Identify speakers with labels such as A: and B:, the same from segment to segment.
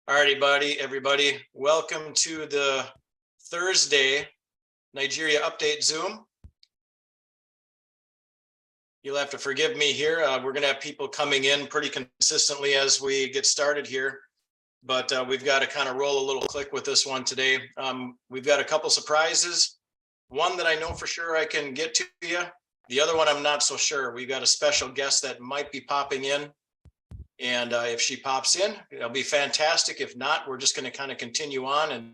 A: Alrighty, everybody. Welcome to the Thursday Nigeria Update Zoom. You'll have to forgive me here. We're going to have people coming in pretty consistently as we get started here, but we've got to kind of roll a little click with this one today. We've got a couple surprises. One that I know for sure I can get to you. The other one I'm not so sure. We've got a special guest that might be popping in. And if she pops in, it'll be fantastic. If not, we're just going to kind of continue on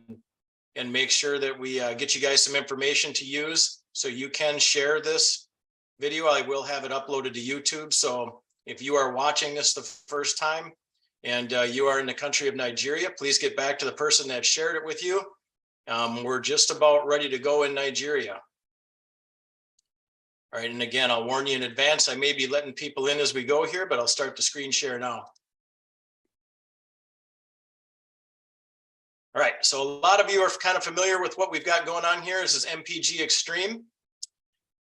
A: and make sure that we get you guys some information to use so you can share this video. I will have it uploaded to YouTube. So if you are watching this the first time and you are in the country of Nigeria, please get back to the person that shared it with you. We're just about ready to go in Nigeria. All right, and again, I'll warn you in advance, I may be letting people in as we go here, but I'll start the screen share now. All right, so a lot of you are kind of familiar with what we've got going on here. This is MPGXtreme,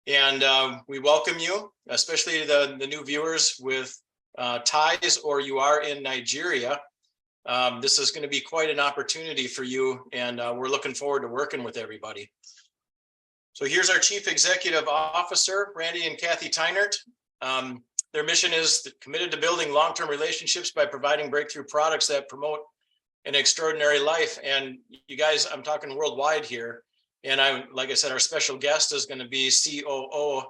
A: and we welcome you, especially the new viewers with ties or you are in Nigeria. This is going to be quite an opportunity for you, and we're looking forward to working with everybody. So here's our Chief Executive Officer, Randy and Kathy Tynert. Their mission is committed to building long-term relationships by providing breakthrough products that promote an extraordinary life. And you guys, I'm talking worldwide here. And like I said, our special guest is going to be COO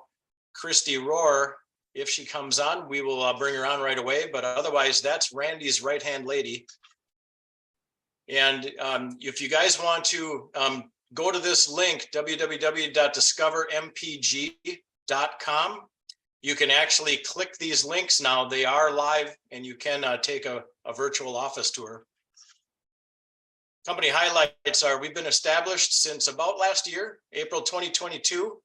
A: Christy Rohr. If she comes on, we will bring her on right away. But otherwise, that's Randy's right-hand lady. And if you guys want to go to this link, www.discovermpg.com. You can actually click these links now. They are live, and you can take a virtual office tour. Company highlights are we've been established since about last year, April 2022,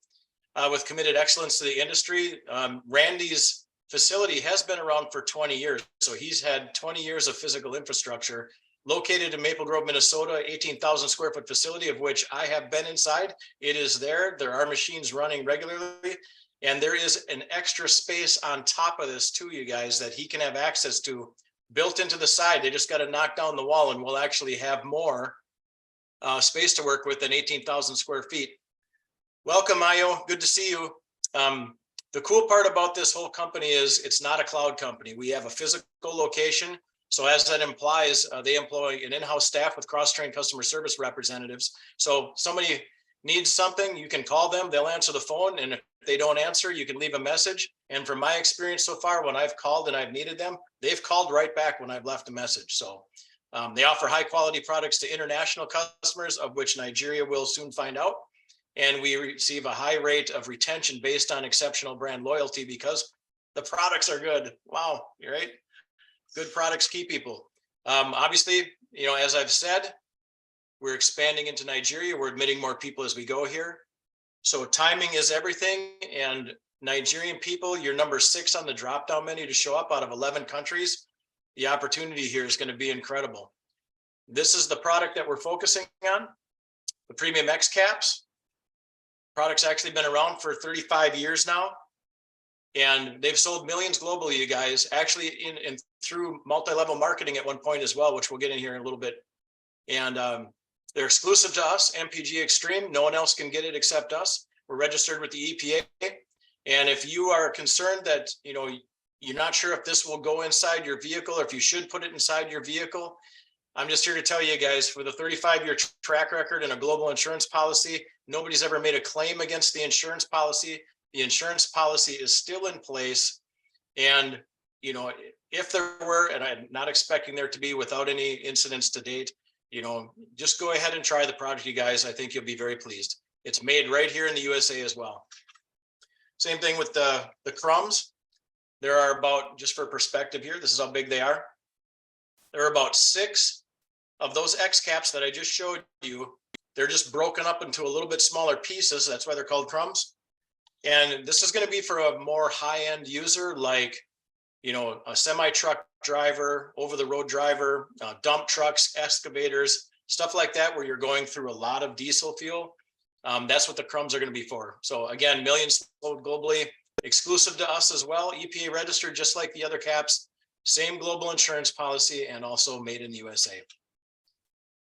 A: with committed excellence to the industry. Randy's facility has been around for 20 years. So he's had 20 years of physical infrastructure. Located in Maple Grove, Minnesota, 18,000 square foot facility, of which I have been inside. It is there. There are machines running regularly. And there is an extra space on top of this too, you guys, that he can have access to built into the side. They just got to knock down the wall and we'll actually have more space to work with than 18,000 square feet. Welcome, Ayo. Good to see you. The cool part about this whole company is it's not a cloud company. We have a physical location. So as that implies, they employ an in-house staff with cross-trained customer service representatives. So somebody needs something, you can call them, they'll answer the phone. And if they don't answer, you can leave a message. And from my experience so far, when I've called and I've needed them, they've called right back when I've left a message. So they offer high quality products to international customers, of which Nigeria will soon find out. And we receive a high rate of retention based on exceptional brand loyalty because the products are good. Wow, you're right. Good products keep people. Obviously, you know, as I've said, we're expanding into Nigeria. We're admitting more people as we go here. So timing is everything. And Nigerian people, you're number 6 on the drop-down menu to show up out of 11 countries. The opportunity here is going to be incredible. This is the product that we're focusing on, the Premium X caps. Product's actually been around for 35 years now. And they've sold millions globally, you guys, actually in through multi-level marketing at one point as well, which we'll get in here in a little bit. And they're exclusive to us, MPGXtreme. No one else can get it except us. We're registered with the EPA. And if you are concerned that, you know, you're not sure if this will go inside your vehicle or if you should put it inside your vehicle, I'm just here to tell you guys, for the 35-year track record in a global insurance policy, nobody's ever made a claim against the insurance policy. The insurance policy is still in place. And, you know, if there were, and I'm not expecting there to be without any incidents to date, you know, just go ahead and try the product, you guys. I think you'll be very pleased. It's made right here in the USA as well. Same thing with the crumbs. There are about, just for perspective here, this is how big they are. There are about 6 of those X caps that I just showed you. They're just broken up into a little bit smaller pieces. That's why they're called crumbs. And this is going to be for a more high-end user, like, you know, a semi-truck driver, over-the-road driver, dump trucks, excavators, stuff like that, where you're going through a lot of diesel fuel. That's what the crumbs are going to be for. So again, millions sold globally, exclusive to us as well. EPA registered, just like the other caps. same global insurance policy, and also made in the USA.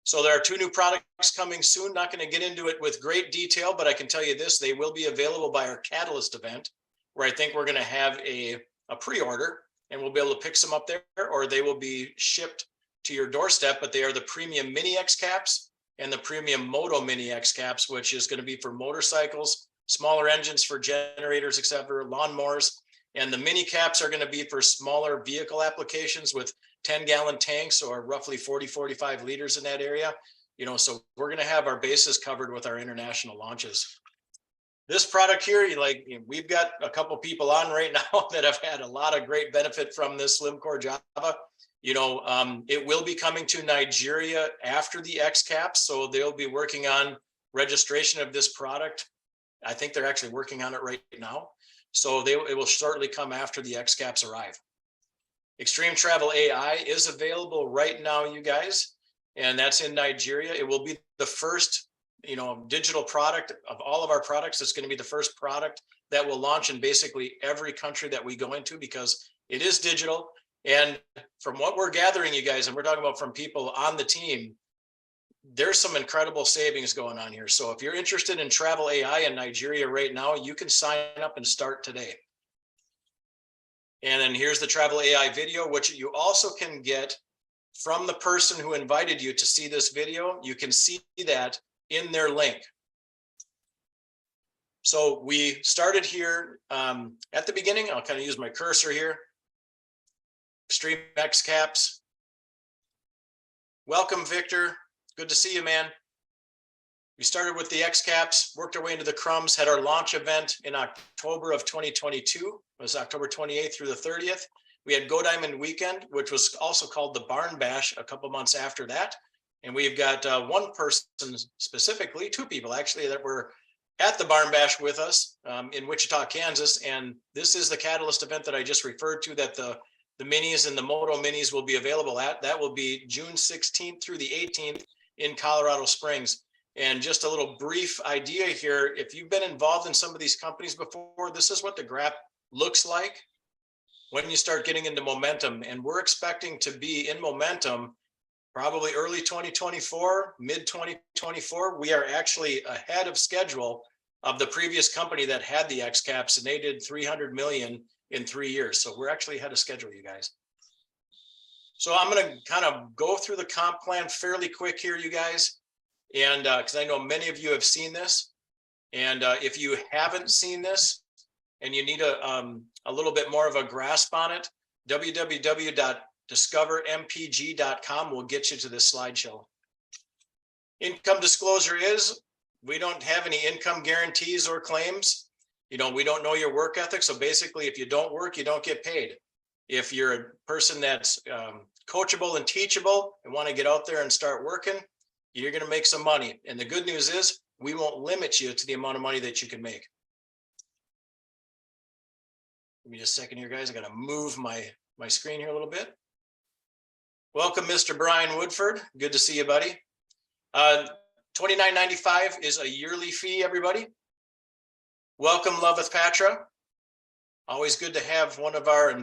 A: So there are 2 new products coming soon. Not going to get into it with great detail, but I can tell you this, they will be available by our Catalyst event, where I think we're going to have a pre-order, and we'll be able to pick some up there, or they will be shipped to your doorstep. But they are the premium mini X caps and the premium moto mini X caps, which is going to be for motorcycles, smaller engines for generators, etc., lawnmowers. And the mini caps are going to be for smaller vehicle applications with 10-gallon tanks, or roughly 40-45 liters in that area. So we're going to have our bases covered with our international launches. This product here, we've got a couple people on right now that have had a lot of great benefit from this Slim Core Java. It will be coming to Nigeria after the X caps, so they'll be working on registration of this product. I think they're actually working on it right now. So it will shortly come after the X caps arrive. Extreme Travel AI is available right now, you guys, and that's in Nigeria. It will be the first, digital product of all of our products. It's going to be the first product that will launch in basically every country that we go into, because it is digital. And from what we're gathering, you guys, and we're talking about from people on the team, there's some incredible savings going on here. So if you're interested in travel AI in Nigeria right now, you can sign up and start today. And then here's the travel AI video, which you also can get from the person who invited you to see this video. You can see that in their link. So we started here at the beginning. I'll kind of use my cursor here. Extreme X caps. Welcome, Victor. Good to see you, man. We started with the X caps, worked our way into the crumbs, had our launch event in October of 2022. It was October 28th through the 30th. We had Go Diamond Weekend, which was also called the Barn Bash a couple months after that. And we've got one person specifically, 2 people actually, that were at the Barn Bash with us in Wichita, Kansas. And this is the Catalyst event that I just referred to, that the minis and the Moto minis will be available at. That will be June 16th through the 18th in Colorado Springs. And just a little brief idea here, if you've been involved in some of these companies before, this is what the graph looks like when you start getting into momentum. And we're expecting to be in momentum probably early 2024, mid 2024. We are actually ahead of schedule of the previous company that had the X caps, and they did 300 million in 3 years. So we're actually ahead of schedule, you guys. So I'm going to kind of go through the comp plan fairly quick here, you guys. And because I know many of you have seen this, and if you haven't seen this and you need a little bit more of a grasp on it, www.discovermpg.com will get you to this slideshow. Income disclosure is, we don't have any income guarantees or claims. We don't know your work ethic. So basically, if you don't work, you don't get paid. If you're a person that's coachable and teachable and want to get out there and start working, you're going to make some money. And the good news is we won't limit you to the amount of money that you can make. Give me just a second here, guys. I got to move my screen here a little bit. Welcome, Mr. Brian Woodford. Good to see you, buddy. $29.95 is a yearly fee, everybody. Welcome, Loveth Patra. Always good to have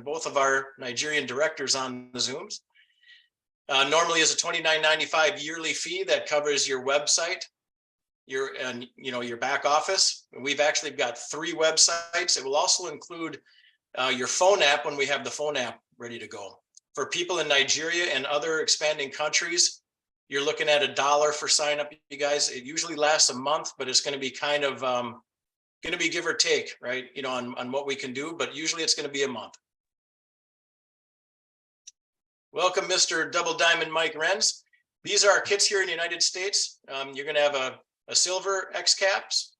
A: both of our Nigerian directors on the Zooms. Normally is a $29.95 yearly fee that covers your website, your back office. We've actually got 3 websites. It will also include your phone app when we have the phone app ready to go. For people in Nigeria and other expanding countries, you're looking at $1 for sign up, you guys. It usually lasts a month, but it's going to be kind of going to be give or take, right? On what we can do, but usually it's going to be a month. Welcome, Mr. Double Diamond Mike Renz. These are our kits here in the United States. You're going to have a silver X caps,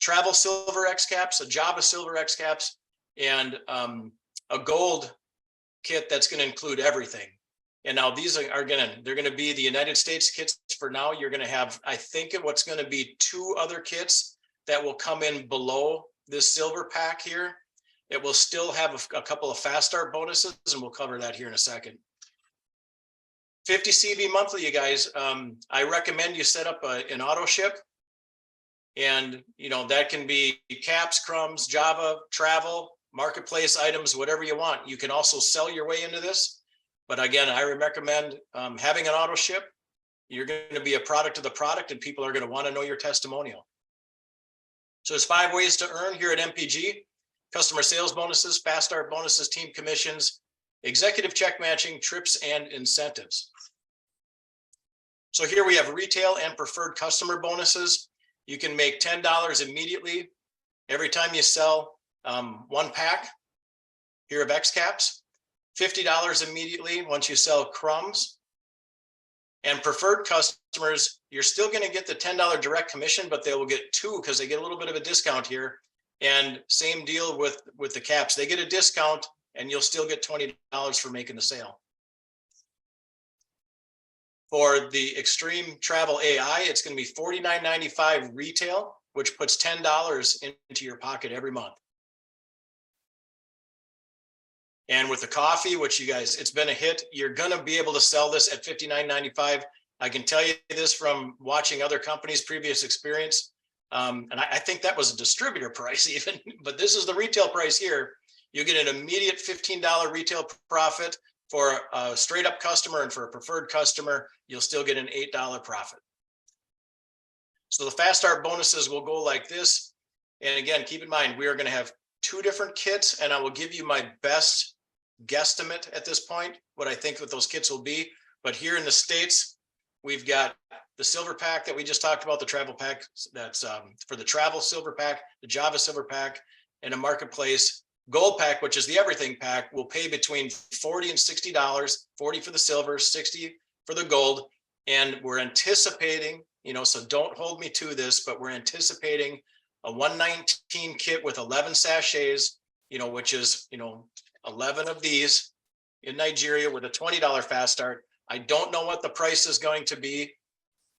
A: travel silver X caps, a Java silver X caps, and a gold kit that's going to include everything. And now these they're going to be the United States kits for now. You're going to have, I think, what's going to be 2 other kits that will come in below this silver pack here. It will still have a couple of fast start bonuses, and we'll cover that here in a second. 50 CV monthly, you guys. I recommend you set up an auto ship, and that can be caps, crumbs, Java, travel, marketplace items, whatever you want. You can also sell your way into this. But again, I recommend having an auto ship. You're going to be a product of the product, and people are going to want to know your testimonial. So there's 5 ways to earn here at MPG: customer sales bonuses, fast start bonuses, team commissions, executive check matching, trips, and incentives. So here we have retail and preferred customer bonuses. You can make $10 immediately every time you sell 1 pack here of X caps, $50 immediately once you sell crumbs. And preferred customers, you're still going to get the $10 direct commission, but they will get 2 because they get a little bit of a discount here. And same deal with the caps. They get a discount and you'll still get $20 for making the sale. For the Extreme Travel AI, it's going to be $49.95 retail, which puts $10 into your pocket every month. And with the coffee, which you guys, it's been a hit, you're going to be able to sell this at $59.95. I can tell you this from watching other companies' previous experience. And I think that was a distributor price even, but this is the retail price here. You get an immediate $15 retail profit. For a straight up customer, and for a preferred customer, you'll still get an $8 profit. So the fast start bonuses will go like this. And again, keep in mind, we are going to have 2 different kits, and I will give you my best guesstimate at this point, what I think that those kits will be. But here in the States, we've got the silver pack that we just talked about, the travel pack that's for the travel silver pack, the Java silver pack, and a marketplace gold pack, which is the everything pack, will pay between $40 and $60, $40 for the silver, $60 for the gold. And we're anticipating, so don't hold me to this, but we're anticipating a 119 kit with 11 sachets, which is, 11 of these in Nigeria with a $20 fast start. I don't know what the price is going to be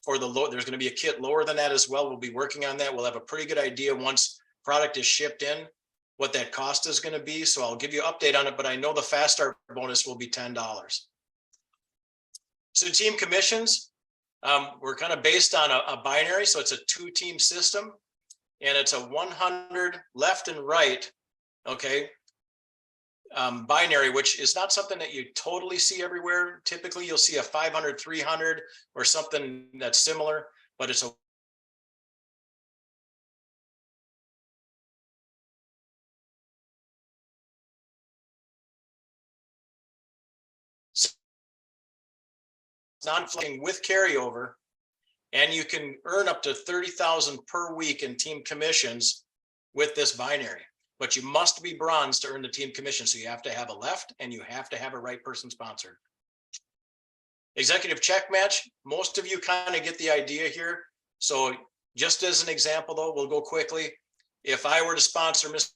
A: for the low. There's going to be a kit lower than that as well. We'll be working on that. We'll have a pretty good idea once product is shipped in, what that cost is going to be. So I'll give you an update on it, but I know the fast start bonus will be $10. So team commissions, we're kind of based on a binary. So it's a 2-team system, and it's a 100 left and right. Okay. Binary, which is not something that you totally see everywhere. Typically you'll see a 500, 300 or something that's similar, but it's a non-flying with carryover, and you can earn up to 30,000 per week in team commissions with this binary. But you must be bronze to earn the team commission. So you have to have a left and you have to have a right person sponsored. Executive check match. Most of you kind of get the idea here. So just as an example, though, we'll go quickly. If I were to sponsor Mr.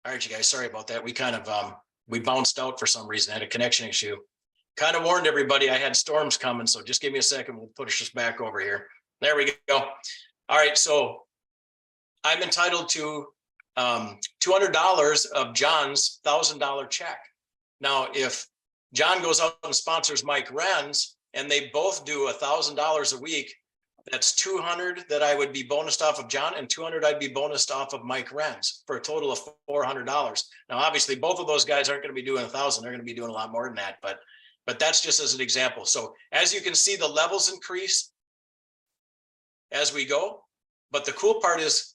A: All right, you guys, sorry about that. We kind of, we bounced out for some reason. I had a connection issue. Kind of warned everybody I had storms coming. So just give me a second. We'll push this back over here. There we go. All right. So I'm entitled to $200 of John's $1,000 check. Now, if John goes out and sponsors Mike Renz and they both do $1,000 a week, that's 200 that I would be bonused off of John, and 200 I'd be bonused off of Mike Renz, for a total of $400. Now, obviously, both of those guys aren't going to be doing 1,000. They're going to be doing a lot more than that, but that's just as an example. So as you can see, the levels increase as we go. But the cool part is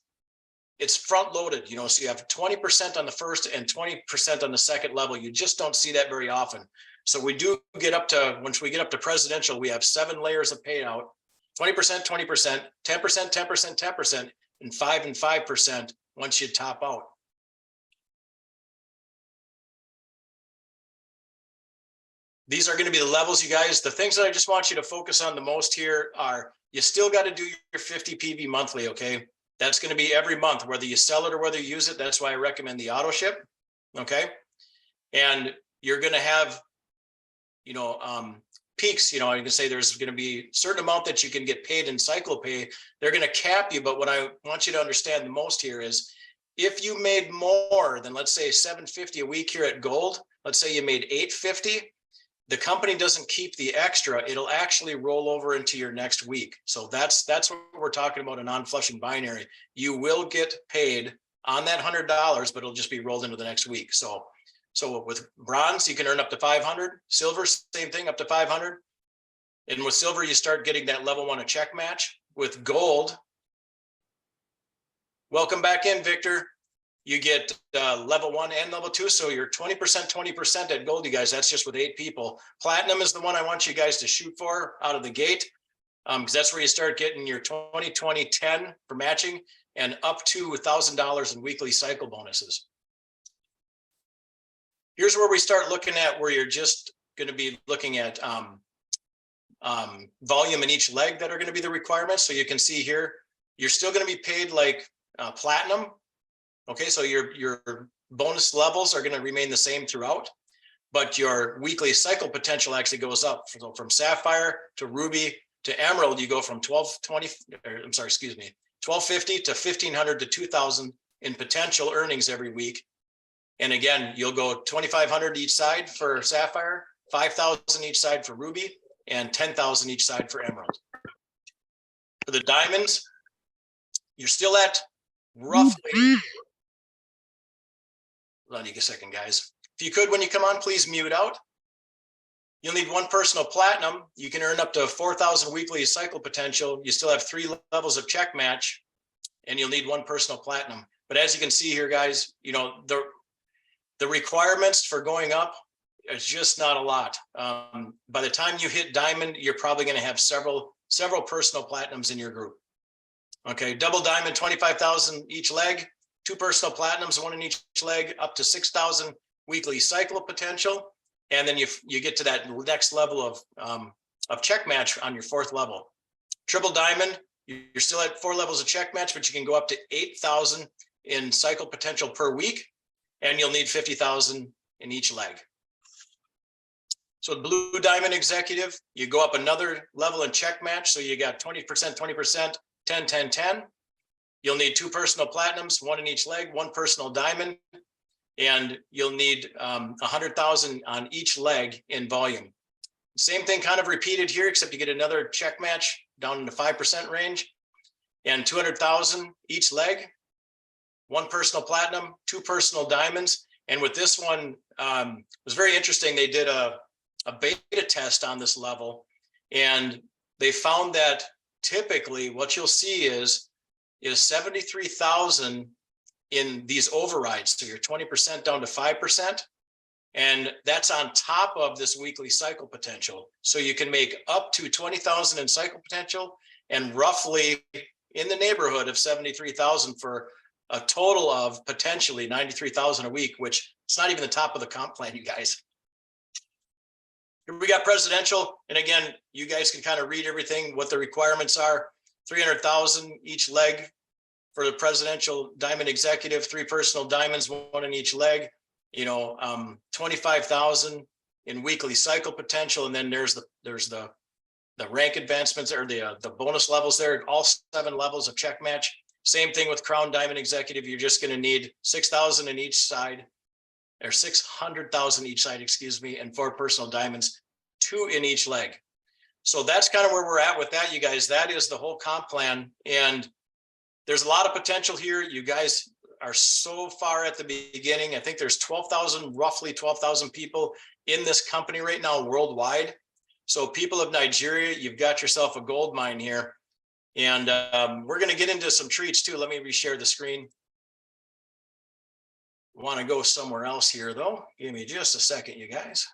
A: it's front loaded, so you have 20% on the first and 20% on the second level. You just don't see that very often. So we do get up to, once we get up to presidential, we have 7 layers of payout. 20%, 20%, 10%, 10%, 10%, and 5% once you top out. These are going to be the levels, you guys. The things that I just want you to focus on the most here are, you still got to do your 50 PV monthly, okay? That's going to be every month, whether you sell it or whether you use it. That's why I recommend the auto ship, okay? And you're going to have, peaks, you can say there's going to be a certain amount that you can get paid in cycle pay. They're going to cap you. But what I want you to understand the most here is If you made more than, let's say, $750 a week here at Gold, let's say you made $850, the company doesn't keep the extra. It'll actually roll over into your next week. So that's what we're talking about, a non-flushing binary. You will get paid on that $100, but it'll just be rolled into the next week. So with bronze, you can earn up to 500. Silver, same thing, up to 500. And with silver, you start getting that level 1 a check match. With gold, welcome back in, Victor. You get level 1 and level 2. So you're 20% at gold, you guys. That's just with 8 people. Platinum is the one I want you guys to shoot for out of the gate, because that's where you start getting your 20, 20, 10 for matching and up to $1,000 in weekly cycle bonuses. Here's where we start looking at where you're just going to be looking at volume in each leg that are going to be the requirements. So you can see here, you're still going to be paid like platinum. Okay, so your bonus levels are going to remain the same throughout, but your weekly cycle potential actually goes up. So from sapphire to ruby to emerald, you go from 1250 to 1,500 to 2,000 in potential earnings every week. And again, you'll go 2,500 each side for sapphire, 5,000 each side for ruby, and 10,000 each side for emerald. For the diamonds, you're still at roughly, hold on a second, guys. If you could, when you come on, please mute out. You'll need 1 personal platinum. You can earn up to 4,000 weekly cycle potential. You still have 3 levels of check match, and you'll need 1 personal platinum. But as you can see here, guys, you know, the requirements for going up is just not a lot. By the time you hit diamond, you're probably going to have several personal platinums in your group. Okay, double diamond, 25,000 each leg, 2 personal platinums, 1 in each leg, up to 6,000 weekly cycle potential. And then you get to that next level of check match on your 4th level. Triple diamond, you're still at 4 levels of check match, but you can go up to 8,000 in cycle potential per week, and you'll need 50,000 in each leg. So blue diamond executive, you go up another level in check match. So you got 20%, 20%, 10, 10, 10. You'll need 2 personal platinums, 1 in each leg, 1 personal diamond, and you'll need 100,000 on each leg in volume. Same thing kind of repeated here, except you get another check match down in the 5% range, and 200,000 each leg, 1 personal platinum, 2 personal diamonds. And with this one, it was very interesting. They did a beta test on this level, and they found that typically what you'll see is 73,000 in these overrides. So you're 20% down to 5%. And that's on top of this weekly cycle potential. So you can make up to 20,000 in cycle potential and roughly in the neighborhood of 73,000 for a total of potentially 93,000 a week, which it's not even the top of the comp plan, you guys. Here we got presidential. And again, you guys can kind of read everything, what the requirements are. 300,000 each leg for the presidential diamond executive, 3 personal diamonds, 1 in each leg, 25,000 in weekly cycle potential. And then there's the rank advancements or the bonus levels there, all 7 levels of check match. Same thing with crown diamond executive. You're just going to need 6,000 in each side, or 600,000 each side, excuse me, and 4 personal diamonds, 2 in each leg. So that's kind of where we're at with that, you guys. That is the whole comp plan. And there's a lot of potential here. You guys are so far at the beginning. I think there's roughly 12,000 people in this company right now worldwide. So people of Nigeria, you've got yourself a gold mine here. And we're going to get into some treats too. Let me reshare the screen. Want to go somewhere else here though. Give me just a second, you guys.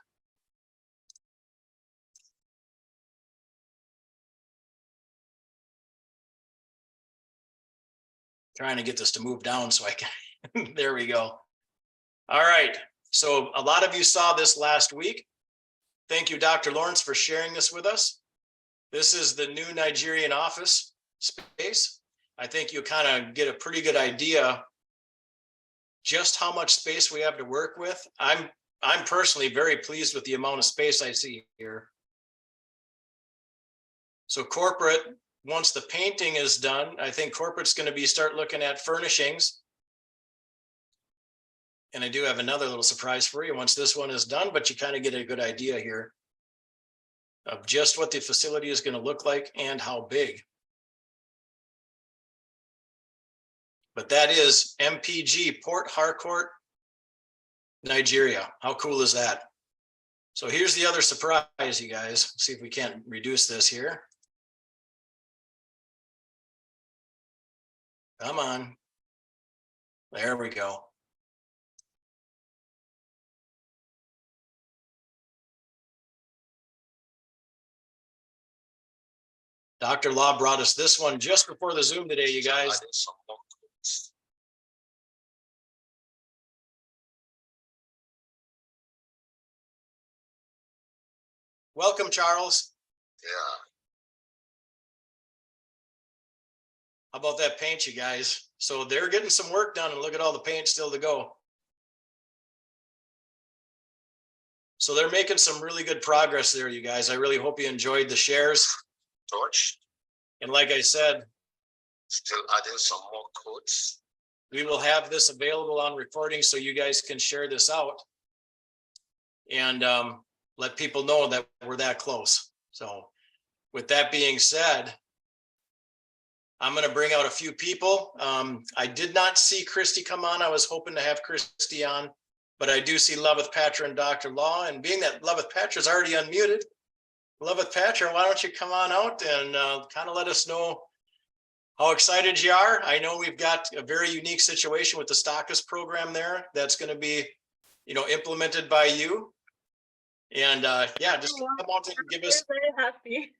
A: Trying to get this to move down so I can, there we go. All right, so a lot of you saw this last week. Thank you, Dr. Lawrence, for sharing this with us. This is the new Nigerian office space. I think you kind of get a pretty good idea just how much space we have to work with. I'm personally very pleased with the amount of space I see here. So corporate, once the painting is done, I think corporate's going to start looking at furnishings. And I do have another little surprise for you once this one is done, but you kind of get a good idea here of just what the facility is going to look like and how big. But that is MPG Port Harcourt, Nigeria. How cool is that? So here's the other surprise, you guys. See if we can't reduce this here. Come on. There we go. Dr. Law brought us this one just before the Zoom today, you guys. Welcome, Charles.
B: Yeah.
A: How about that paint, you guys? So they're getting some work done, and look at all the paint still to go. So they're making some really good progress there, you guys. I really hope you enjoyed the shares.
B: George,
A: And like I said,
B: still adding some more codes.
A: we will have this available on recording so you guys can share this out and let people know that we're that close. So with that being said, I'm going to bring out a few people. I did not see Christy come on. I was hoping to have Christy on, but I do see Loveth Patra and Dr. Law. And being that Loveth Patra is already unmuted, Loveth Patra, why don't you come on out and kind of let us know how excited you are. I know we've got a very unique situation with the Stockist program there that's going to be, implemented by you. And yeah, just come on and give us.
C: Very happy.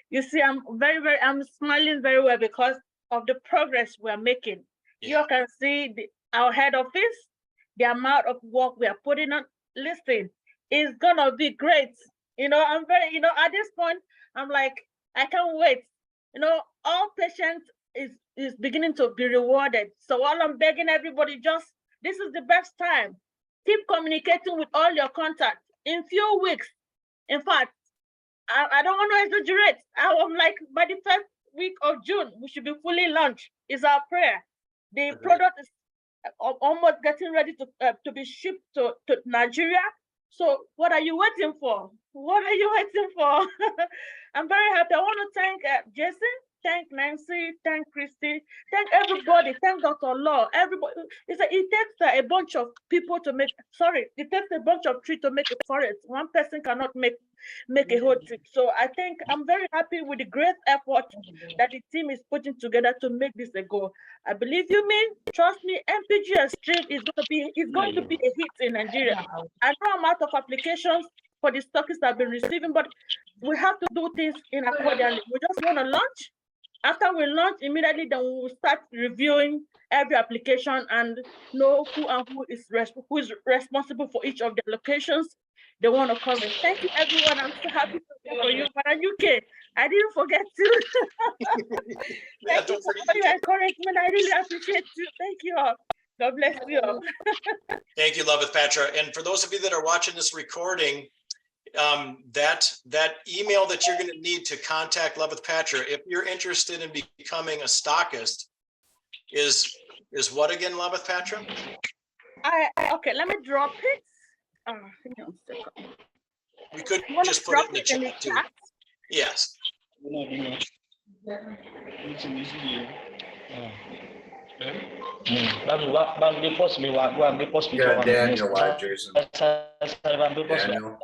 C: You see, I'm smiling very well because of the progress we're making.
A: Yeah.
C: You can see our head office, the amount of work we are putting on. Listen, it's gonna be great. I'm very, at this point, I'm like, I can't wait. All patients is beginning to be rewarded. So all I'm begging everybody, this is the best time. Keep communicating with all your contacts. In few weeks, in fact, I don't want to exaggerate. I'm like, by the first week of June, we should be fully launched. Is our prayer. The product is almost getting ready to be shipped to Nigeria. So what are you waiting for? What are you waiting for? I'm very happy. I want to thank Jason, thank Nancy, thank Christy, thank everybody, thank Dr. Law, everybody. It takes a bunch of people to make, it takes a bunch of trees to make a forest. One person cannot make a whole tree. So I think I'm very happy with the great effort that the team is putting together to make this a go. I believe you mean, trust me, MPGXtreme is going to be a hit in Nigeria. I know amount of applications for the Stockists have been receiving, but we have to do things in accordingly. We just want to launch. After we launch, immediately then we will start reviewing every application and know who is responsible for each of the locations they want to cover. Thank you, everyone. I'm so happy to be for you. But UK, I didn't forget to. Thank you for your encouragement. I really appreciate you. Thank you all. God bless you all.
A: Thank you, Loveth Patra. And for those of you that are watching this recording, that email that you're going to need to contact Loveth Patra, if you're interested in becoming a stockist, is what again, Loveth Patra?
C: Okay, let me drop it. Hang on a second.
A: We could just put it in the chat too. Yes.
D: Yeah, Daniel live, Jason. Daniel.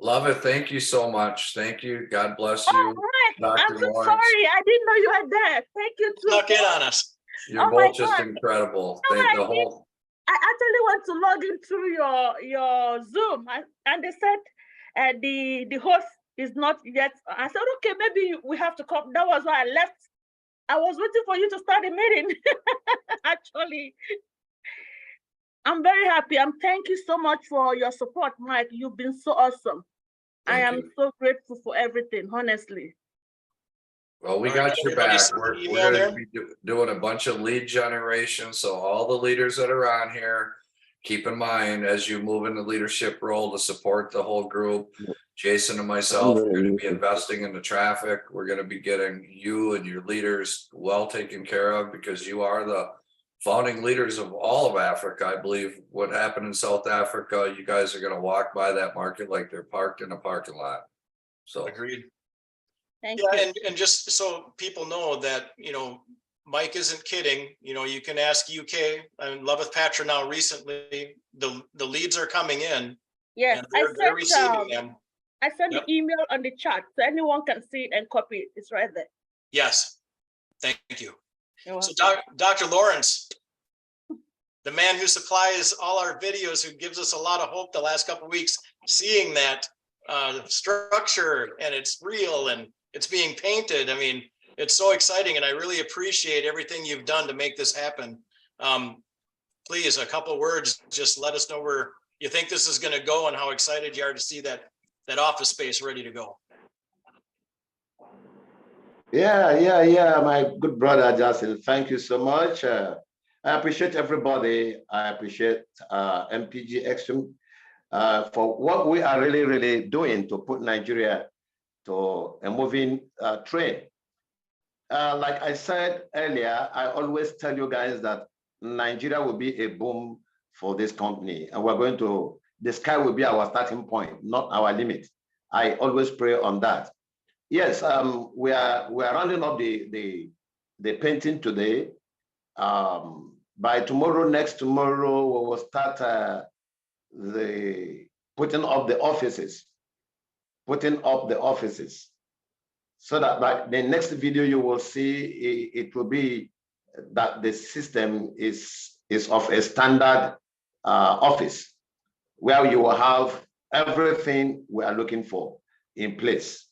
D: Love it. Thank you so much. Thank you. God bless you.
C: Oh, Mike, I'm so
D: Lawrence.
C: sorry. I didn't know you were there. Thank you too.
A: Snuck in on us.
D: You're both just incredible.
C: You know
D: Thank the
C: what
D: whole.
C: I actually went to log in through your Zoom, and they said the host is not yet. I said, okay, maybe we have to come. That was why I left. I was waiting for you to start the meeting. Actually, I'm very happy. Thank you so much for your support, Mike. You've been so awesome. I am so grateful for everything, honestly.
D: Well, we got your back. We're going to be doing a bunch of lead generation. So all the leaders that are on here, keep in mind as you move into leadership role to support the whole group, Jason and myself are going to be investing in the traffic. We're going to be getting you and your leaders well taken care of, because you are the founding leaders of all of Africa. I believe what happened in South Africa, you guys are going to walk by that market like they're parked in a parking lot. So
A: Agreed.
C: Thank
A: Yeah,
C: you.
A: and just so people know that, Mike isn't kidding. You can ask UK and Loveth Patra now recently, the leads are coming in
C: Yes,
A: and
C: I
A: they're receiving them.
C: I sent
A: Yep.
C: the email on the chat so anyone can see it and copy it. It's right there.
A: Yes. Thank you.
C: You're
A: So
C: welcome.
A: Dr. Lawrence, the man who supplies all our videos, who gives us a lot of hope the last couple of weeks, seeing that structure and it's real and it's being painted. I mean, it's so exciting, and I really appreciate everything you've done to make this happen. Please, a couple of words, just let us know where you think this is going to go and how excited you are to see that office space ready to go.
E: Yeah, my good brother Justin, thank you so much. I appreciate everybody. I appreciate MPGXtreme for what we are really doing to put Nigeria to a moving train. Like I said earlier, I always tell you guys that Nigeria will be a boom for this company, and the sky will be our starting point, not our limit. I always pray on that. Yes, we are rounding up the painting today. By tomorrow, next tomorrow, we will start the putting up the offices, so that by the next video you will see it will be that the system is of a standard office where you will have everything we are looking for in place.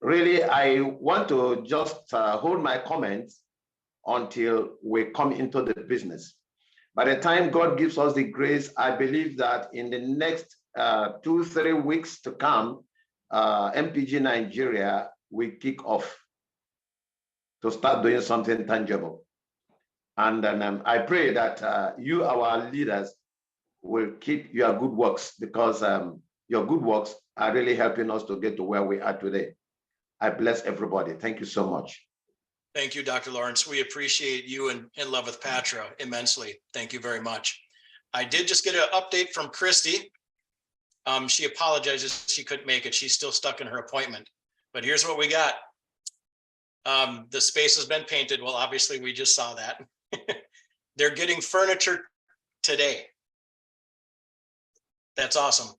E: Really, I want to just hold my comments until we come into the business. By the time God gives us the grace, I believe that in the next 2-3 weeks to come, MPG Nigeria will kick off to start doing something tangible. And then I pray that you, our leaders, will keep your good works, because your good works are really helping us to get to where we are today. I bless everybody. Thank you so much.
A: Thank you, Dr. Lawrence. We appreciate you and Loveth Patra immensely. Thank you very much. I did just get an update from Christy. She apologizes she couldn't make it. She's still stuck in her appointment. But here's what we got. The space has been painted. Well, obviously, we just saw that. They're getting furniture today. That's awesome.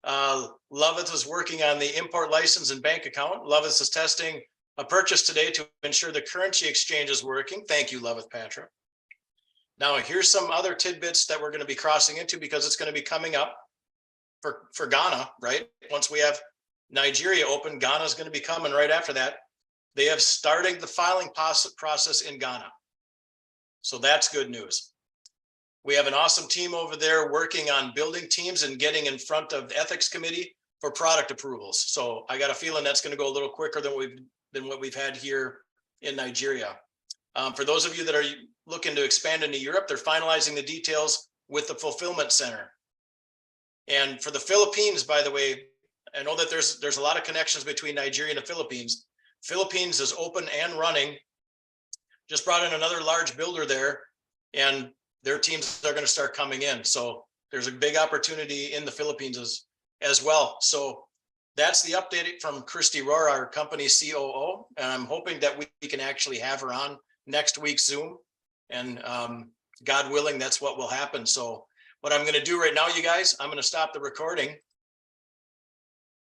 A: Loveth is working on the import license and bank account. Loveth is testing a purchase today to ensure the currency exchange is working. Thank you, Loveth Patra. Now, here's some other tidbits that we're going to be crossing into, because it's going to be coming up for Ghana, right? Once we have Nigeria open, Ghana is going to be coming right after that. They have started the filing process in Ghana. So that's good news. We have an awesome team over there working on building teams and getting in front of the ethics committee for product approvals. So I got a feeling that's going to go a little quicker than what we've had here in Nigeria. For those of you that are looking to expand into Europe, they're finalizing the details with the fulfillment center. And for the Philippines, by the way, I know that there's a lot of connections between Nigeria and the Philippines. Philippines is open and running. Just brought in another large builder there, and their teams are going to start coming in. So there's a big opportunity in the Philippines as well. So that's the update from Christy Rohr, our company COO. And I'm hoping that we can actually have her on next week's Zoom. And God willing, that's what will happen. So what I'm going to do right now, you guys, I'm going to stop the recording.